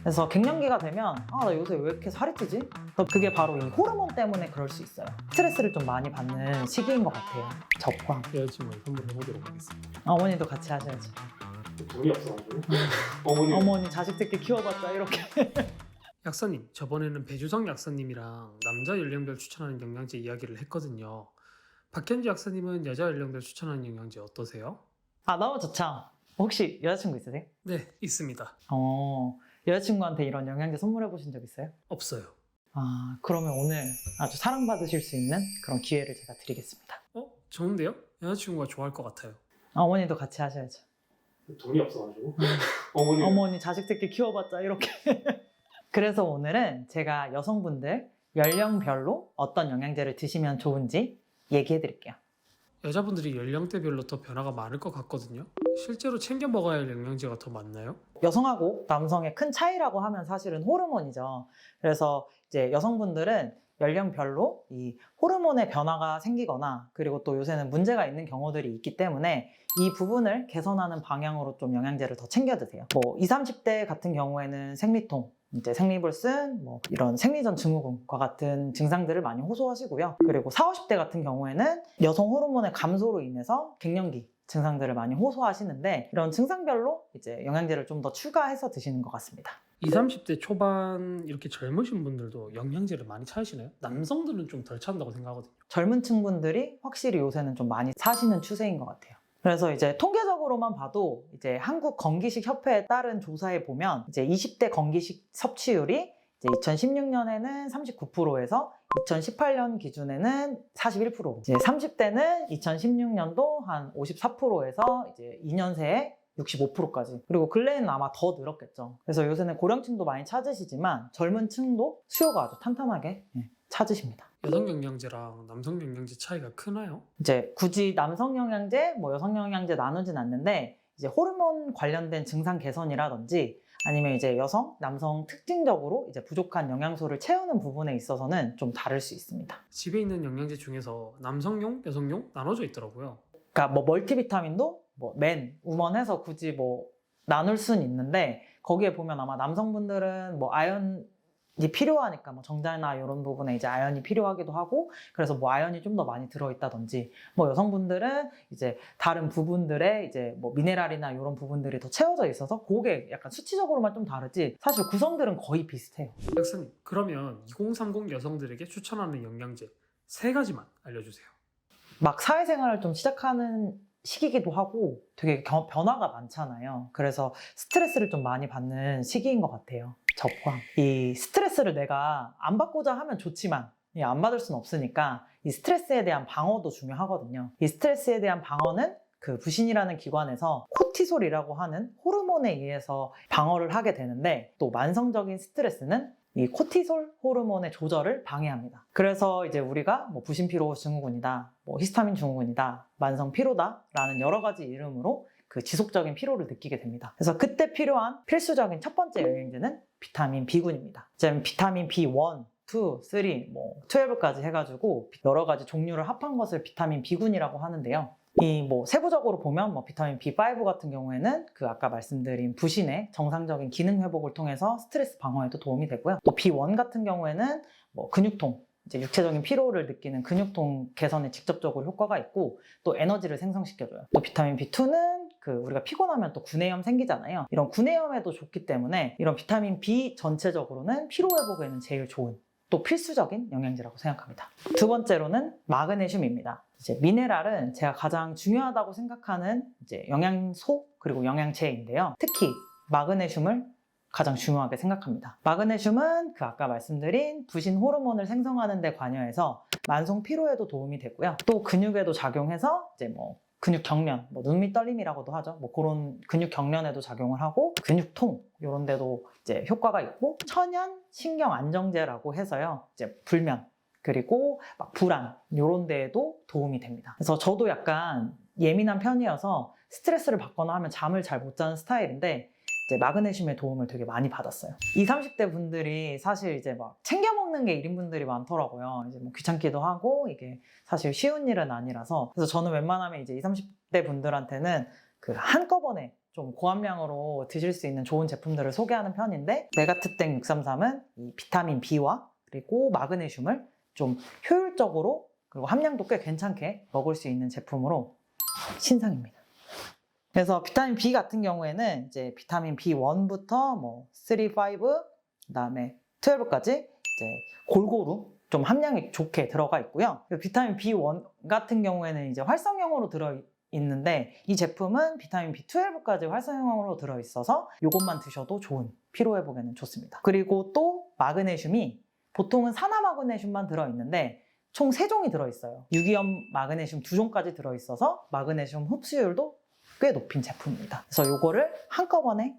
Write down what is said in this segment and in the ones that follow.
그래서 갱년기가 되면 나 요새 왜 이렇게 살이 찌지? 그래서 그게 바로 이 호르몬 때문에 그럴 수 있어요. 스트레스를 좀 많이 받는 시기인 것 같아요. 적광. 여자친구를 선물해보도록 하겠습니다. 어머니도 같이 하셔야지. 돈이 없어가지고 어머니 자식 새끼 키워봤자 이렇게. 약사님, 저번에는 배주성 약사님이랑 남자 연령별 추천하는 영양제 이야기를 했거든요. 박현주 약사님은 여자 연령별 추천하는 영양제 어떠세요? 너무 좋죠. 혹시 여자친구 있으세요? 네, 있습니다. 여자친구한테 이런 영양제 선물해 보신 적 있어요? 없어요. 그러면 오늘 아주 사랑받으실 수 있는 그런 기회를 제가 드리겠습니다. 좋은데요? 여자친구가 좋아할 것 같아요. 어머니도 같이 하셔야죠. 돈이 없어가지고 어머니 자식 새끼 키워봤자 이렇게. 그래서 오늘은 제가 여성분들 연령별로 어떤 영양제를 드시면 좋은지 얘기해 드릴게요. 여자분들이 연령대별로 더 변화가 많을 것 같거든요. 실제로 챙겨 먹어야 할 영양제가 더 많나요? 여성하고 남성의 큰 차이라고 하면 사실은 호르몬이죠. 그래서 이제 여성분들은 연령별로 이 호르몬의 변화가 생기거나 그리고 또 요새는 문제가 있는 경우들이 있기 때문에 이 부분을 개선하는 방향으로 좀 영양제를 더 챙겨 드세요. 20, 30대 같은 경우에는 생리통, 이제 생리불순, 이런 생리전 증후군과 같은 증상들을 많이 호소하시고요. 그리고 40, 50대 같은 경우에는 여성 호르몬의 감소로 인해서 갱년기 증상들을 많이 호소하시는데 이런 증상별로 이제 영양제를 좀 더 추가해서 드시는 것 같습니다. 20, 30대 초반 이렇게 젊으신 분들도 영양제를 많이 찾으시나요? 남성들은 좀 덜 찾는다고 생각하거든요. 젊은 층분들이 확실히 요새는 좀 많이 사시는 추세인 것 같아요. 그래서 이제 통계적으로만 봐도 이제 한국 건기식 협회에 따른 조사에 보면 이제 20대 건기식 섭취율이 이제 2016년에는 39%에서 2018년 기준에는 41%. 이제 30대는 2016년도 한 54%에서 이제 2년 새에 65%까지. 그리고 근래에는 아마 더 늘었겠죠. 그래서 요새는 고령층도 많이 찾으시지만 젊은 층도 수요가 아주 탄탄하게 찾으십니다. 여성 영양제랑 남성 영양제 차이가 크나요? 이제 굳이 남성 영양제, 여성 영양제 나누진 않는데 이제 호르몬 관련된 증상 개선이라든지 아니면 이제 여성, 남성 특징적으로 이제 부족한 영양소를 채우는 부분에 있어서는 좀 다를 수 있습니다. 집에 있는 영양제 중에서 남성용, 여성용 나눠져 있더라고요. 그러니까 멀티비타민도 맨, 우먼 해서 굳이 나눌 수는 있는데 거기에 보면 아마 남성분들은 아연이 필요하니까 정자나 이런 부분에 이제 아연이 필요하기도 하고 그래서 아연이 좀 더 많이 들어있다든지 여성분들은 이제 다른 부분들에 이제 미네랄이나 이런 부분들이 더 채워져 있어서 그게 약간 수치적으로만 좀 다르지 사실 구성들은 거의 비슷해요. 약사님, 그러면 2030 여성들에게 추천하는 영양제 3가지만 알려주세요. 막 사회생활을 좀 시작하는 시기이기도 하고 되게 변화가 많잖아요. 그래서 스트레스를 좀 많이 받는 시기인 것 같아요. 적광. 이 스트레스를 내가 안 받고자 하면 좋지만 안 받을 수는 없으니까 이 스트레스에 대한 방어도 중요하거든요. 이 스트레스에 대한 방어는 그 부신이라는 기관에서 코티솔이라고 하는 호르몬에 의해서 방어를 하게 되는데 또 만성적인 스트레스는 이 코티솔 호르몬의 조절을 방해합니다. 그래서 이제 우리가 부신피로 증후군이다, 히스타민 증후군이다, 만성 피로다 라는 여러 가지 이름으로 그 지속적인 피로를 느끼게 됩니다. 그래서 그때 필요한 필수적인 첫 번째 영양제는 비타민 B군입니다. 지금 비타민 B1, 2, 3, 12까지 해가지고 여러 가지 종류를 합한 것을 비타민 B군이라고 하는데요. 이 세부적으로 보면 비타민 B5 같은 경우에는 그 아까 말씀드린 부신의 정상적인 기능 회복을 통해서 스트레스 방어에도 도움이 되고요. 또 B1 같은 경우에는 근육통, 이제 육체적인 피로를 느끼는 근육통 개선에 직접적으로 효과가 있고 또 에너지를 생성시켜줘요. 또 비타민 B2는 우리가 피곤하면 또 구내염 생기잖아요. 이런 구내염에도 좋기 때문에 이런 비타민 B 전체적으로는 피로 회복에는 제일 좋은 또 필수적인 영양제라고 생각합니다. 두 번째로는 마그네슘입니다. 이제 미네랄은 제가 가장 중요하다고 생각하는 이제 영양소 그리고 영양제인데요. 특히 마그네슘을 가장 중요하게 생각합니다. 마그네슘은 아까 말씀드린 부신 호르몬을 생성하는 데 관여해서 만성 피로에도 도움이 되고요. 또 근육에도 작용해서 이제 근육 경련, 눈밑 떨림이라고도 하죠. 그런 근육 경련에도 작용을 하고 근육통 이런 데도 이제 효과가 있고 천연 신경 안정제라고 해서요. 이제 불면 그리고 불안 이런 데에도 도움이 됩니다. 그래서 저도 약간 예민한 편이어서 스트레스를 받거나 하면 잠을 잘 못 자는 스타일인데 이제 마그네슘의 도움을 되게 많이 받았어요. 20, 30대 분들이 사실 이제 챙겨 먹는 게 1인분들이 많더라고요. 이제 귀찮기도 하고 이게 사실 쉬운 일은 아니라서 그래서 저는 웬만하면 이제 20, 30대 분들한테는 한꺼번에 좀 고함량으로 드실 수 있는 좋은 제품들을 소개하는 편인데, 메가트땡 633은 이 비타민 B와 그리고 마그네슘을 좀 효율적으로 그리고 함량도 꽤 괜찮게 먹을 수 있는 제품으로 신상입니다. 그래서 비타민 B 같은 경우에는 이제 비타민 B1부터 뭐 3, 5, 그다음에 12까지 이제 골고루 좀 함량이 좋게 들어가 있고요. 비타민 B1 같은 경우에는 이제 활성형으로 들어 있는데, 이 제품은 비타민 B12까지 활성형으로 들어 있어서 이것만 드셔도 좋은 피로 회복에는 좋습니다. 그리고 또 마그네슘이 보통은 산화 마그네슘만 들어 있는데 총 3종이 들어 있어요. 유기염 마그네슘 2종까지 들어 있어서 마그네슘 흡수율도 꽤 높은 제품입니다. 그래서 이거를 한꺼번에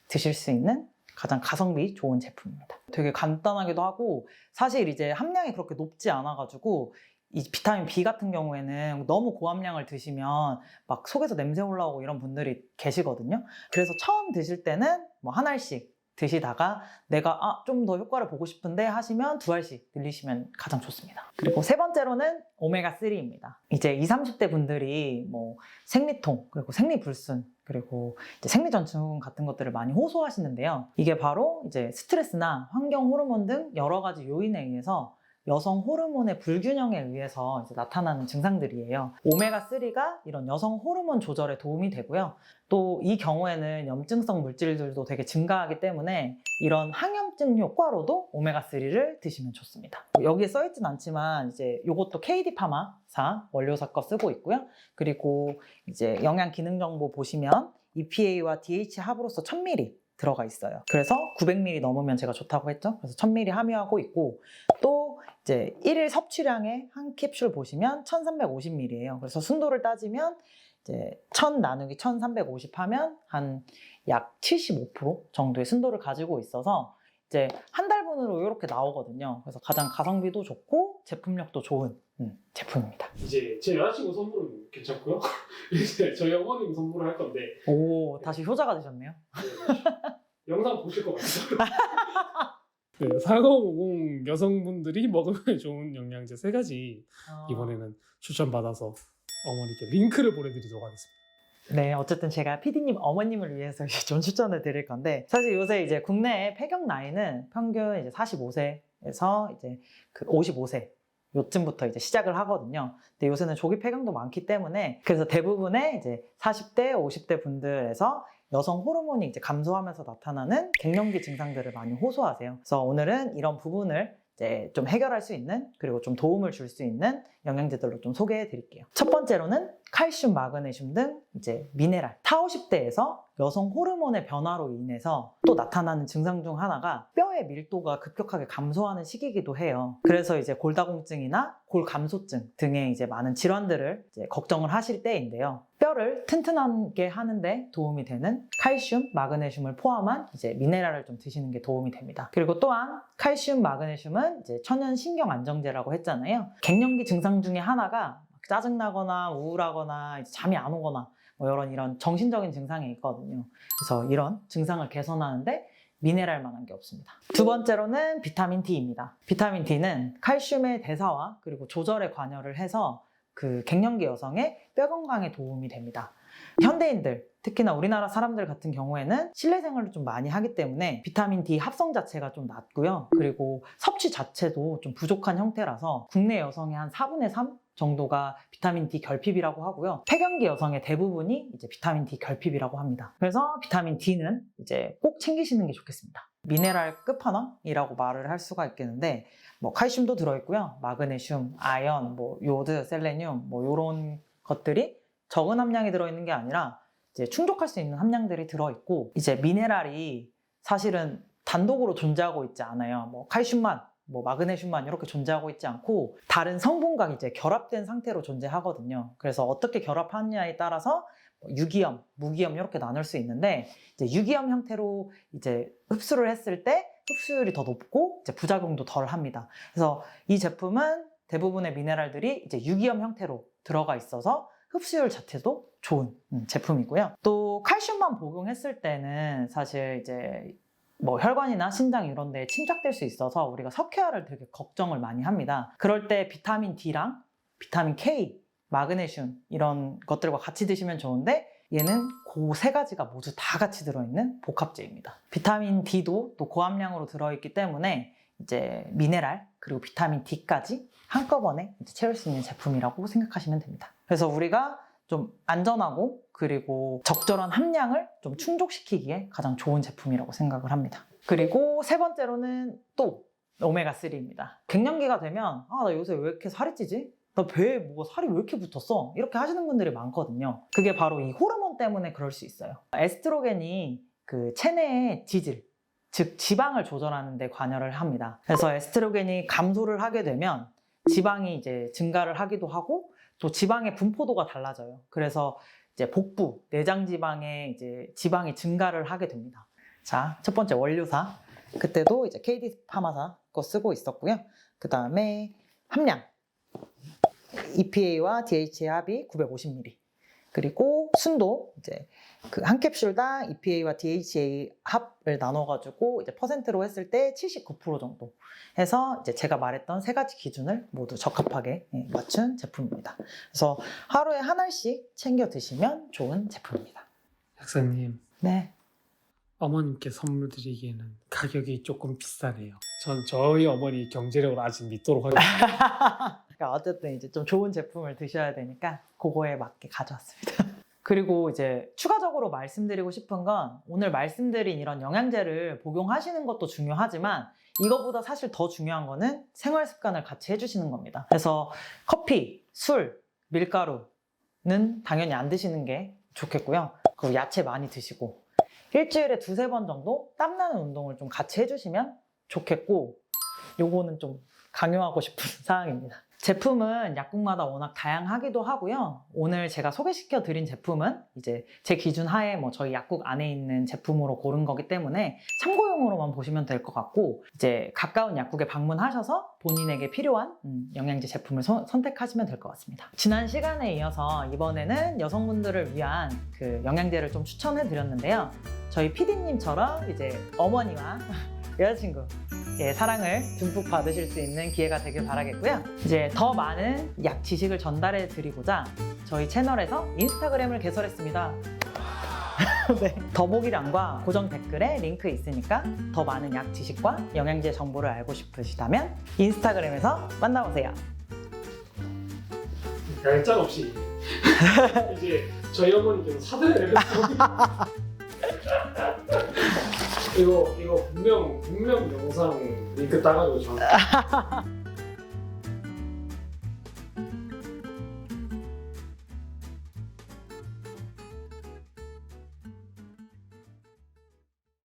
드실 수 있는 가장 가성비 좋은 제품입니다. 되게 간단하기도 하고, 사실 이제 함량이 그렇게 높지 않아가지고 이 비타민 B 같은 경우에는 너무 고함량을 드시면 막 속에서 냄새 올라오고 이런 분들이 계시거든요. 그래서 처음 드실 때는 뭐 한 알씩 드시다가 내가 좀 더 효과를 보고 싶은데 하시면 2알씩 늘리시면 가장 좋습니다. 그리고 세 번째로는 오메가3입니다. 이제 20, 30대 분들이 뭐 생리통, 그리고 생리불순, 그리고 이제 생리전증 같은 것들을 많이 호소하시는데요. 이게 바로 이제 스트레스나 환경 호르몬 등 여러 가지 요인에 의해서 여성 호르몬의 불균형에 의해서 이제 나타나는 증상들이에요. 오메가3가 이런 여성 호르몬 조절에 도움이 되고요. 또 이 경우에는 염증성 물질들도 되게 증가하기 때문에 이런 항염증 효과로도 오메가3를 드시면 좋습니다. 여기에 써있진 않지만 이제 이것도 KD 파마사 원료사 거 쓰고 있고요. 그리고 이제 영양 기능 정보 보시면 EPA와 DHA 합으로서 1000ml 들어가 있어요. 그래서 900ml 넘으면 제가 좋다고 했죠. 그래서 1000ml 함유하고 있고, 또 이제 1일 섭취량의 한 캡슐 보시면 1350ml예요. 그래서 순도를 따지면 이제 1000 나누기 1350 하면 한 약 75% 정도의 순도를 가지고 있어서 이제 한 달분으로 이렇게 나오거든요. 그래서 가장 가성비도 좋고 제품력도 좋은 제품입니다. 이제 제 여자친구 선물은 괜찮고요. 이제 저희 어머님 선물을 할 건데 오, 다시 효자가 되셨네요. 영상 보실 것 같아요. 네, 4050 여성분들이 먹으면 좋은 영양제 3가지 이번에는 추천받아서 어머니께 링크를 보내드리도록 하겠습니다. 네, 어쨌든 제가 PD님 어머님을 위해서 이제 좀 추천을 드릴 건데, 사실 요새 이제 국내의 폐경 나이는 평균 이제 45세에서 이제 그 55세 요쯤부터 이제 시작을 하거든요. 근데 요새는 조기 폐경도 많기 때문에, 그래서 대부분의 이제 40대, 50대 분들에서 여성 호르몬이 이제 감소하면서 나타나는 갱년기 증상들을 많이 호소하세요. 그래서 오늘은 이런 부분을 이제 좀 해결할 수 있는, 그리고 좀 도움을 줄 수 있는 영양제들로 좀 소개해 드릴게요. 첫 번째로는 칼슘, 마그네슘 등 이제 미네랄. 40, 50대에서 여성 호르몬의 변화로 인해서 또 나타나는 증상 중 하나가 뼈의 밀도가 급격하게 감소하는 시기이기도 해요. 그래서 이제 골다공증이나 골감소증 등의 이제 많은 질환들을 이제 걱정을 하실 때인데요. 뼈를 튼튼하게 하는데 도움이 되는 칼슘, 마그네슘을 포함한 이제 미네랄을 좀 드시는 게 도움이 됩니다. 그리고 또한 칼슘, 마그네슘은 이제 천연 신경 안정제라고 했잖아요. 갱년기 증상 중에 하나가 짜증나거나 우울하거나 이제 잠이 안 오거나 뭐 이런 정신적인 증상이 있거든요. 그래서 이런 증상을 개선하는데 미네랄만한 게 없습니다. 두 번째로는 비타민 D입니다. 비타민 D는 칼슘의 대사와 그리고 조절에 관여를 해서 그 갱년기 여성의 뼈 건강에 도움이 됩니다. 현대인들, 특히나 우리나라 사람들 같은 경우에는 실내 생활을 좀 많이 하기 때문에 비타민 D 합성 자체가 좀 낮고요. 그리고 섭취 자체도 좀 부족한 형태라서 국내 여성의 한 4분의 3 정도가 비타민 D 결핍이라고 하고요. 폐경기 여성의 대부분이 이제 비타민 D 결핍이라고 합니다. 그래서 비타민 D는 이제 꼭 챙기시는 게 좋겠습니다. 미네랄 끝판왕이라고 말을 할 수가 있겠는데, 뭐 칼슘도 들어있고요. 마그네슘, 아연, 뭐 요드, 셀레늄, 뭐 요런 것들이 적은 함량이 들어있는 게 아니라 이제 충족할 수 있는 함량들이 들어있고, 이제 미네랄이 사실은 단독으로 존재하고 있지 않아요. 뭐 칼슘만, 뭐 마그네슘만 이렇게 존재하고 있지 않고 다른 성분과 이제 결합된 상태로 존재하거든요. 그래서 어떻게 결합하느냐에 따라서 유기염, 무기염 이렇게 나눌 수 있는데, 이제 유기염 형태로 이제 흡수를 했을 때 흡수율이 더 높고 이제 부작용도 덜 합니다. 그래서 이 제품은 대부분의 미네랄들이 이제 유기염 형태로 들어가 있어서 흡수율 자체도 좋은 제품이고요. 또 칼슘만 복용했을 때는 사실 이제 뭐 혈관이나 신장 이런 데에 침착될 수 있어서 우리가 석회화를 되게 걱정을 많이 합니다. 그럴 때 비타민 D랑 비타민 K, 마그네슘 이런 것들과 같이 드시면 좋은데, 얘는 그 세 가지가 모두 다 같이 들어있는 복합제입니다. 비타민 D도 또 고함량으로 들어있기 때문에 이제 미네랄 그리고 비타민 D까지 한꺼번에 이제 채울 수 있는 제품이라고 생각하시면 됩니다. 그래서 우리가 좀 안전하고 그리고 적절한 함량을 좀 충족시키기에 가장 좋은 제품이라고 생각을 합니다. 그리고 세 번째로는 또 오메가3입니다. 갱년기가 되면 나 요새 왜 이렇게 살이 찌지? 나 배에 뭐가 살이 왜 이렇게 붙었어? 이렇게 하시는 분들이 많거든요. 그게 바로 이 호르몬 때문에 그럴 수 있어요. 에스트로겐이 그 체내의 지질, 즉 지방을 조절하는 데 관여를 합니다. 그래서 에스트로겐이 감소를 하게 되면 지방이 이제 증가를 하기도 하고 또 지방의 분포도가 달라져요. 그래서 이제 복부, 내장 지방의 이제 지방이 증가를 하게 됩니다. 자, 첫 번째 원료사. 그때도 이제 KD 파마사 거 쓰고 있었고요. 그 다음에 함량. EPA와 DHA 합이 950ml. 그리고 순도 이제 그 한 캡슐당 EPA와 DHA 합을 나눠가지고 이제 퍼센트로 했을 때 79% 정도 해서 이제 제가 말했던 세 가지 기준을 모두 적합하게 맞춘 제품입니다. 그래서 하루에 한 알씩 챙겨 드시면 좋은 제품입니다. 약사님, 네. 어머님께 선물 드리기에는 가격이 조금 비싸네요. 전 저희 어머니 경제력을 아직 믿도록 하겠습니다. 그러니까 어쨌든 이제 좀 좋은 제품을 드셔야 되니까 그거에 맞게 가져왔습니다. 그리고 이제 추가적으로 말씀드리고 싶은 건 오늘 말씀드린 이런 영양제를 복용하시는 것도 중요하지만 이거보다 사실 더 중요한 거는 생활 습관을 같이 해주시는 겁니다. 그래서 커피, 술, 밀가루는 당연히 안 드시는 게 좋겠고요. 그리고 야채 많이 드시고 일주일에 2-3번 정도 땀나는 운동을 좀 같이 해주시면 좋겠고 요거는 좀 강요하고 싶은 사항입니다. 제품은 약국마다 워낙 다양하기도 하고요. 오늘 제가 소개시켜 드린 제품은 이제 제 기준 하에 뭐 저희 약국 안에 있는 제품으로 고른 거기 때문에 참고용으로만 보시면 될 것 같고 이제 가까운 약국에 방문하셔서 본인에게 필요한 영양제 제품을 선택하시면 될 것 같습니다. 지난 시간에 이어서 이번에는 여성분들을 위한 그 영양제를 좀 추천해 드렸는데요. 저희 PD님처럼 이제 어머니와 여자친구 사랑을 듬뿍 받으실 수 있는 기회가 되길 바라겠고요. 이제 더 많은 약 지식을 전달해 드리고자 저희 채널에서 인스타그램을 개설했습니다. 네. 더보기란과 고정 댓글에 링크 있으니까 더 많은 약 지식과 영양제 정보를 알고 싶으시다면 인스타그램에서 만나보세요. 별짤 없이 이제 저희 어머니께서 사드려야 되겠어요. 이거 분명 영상 링크 따가지고 저한테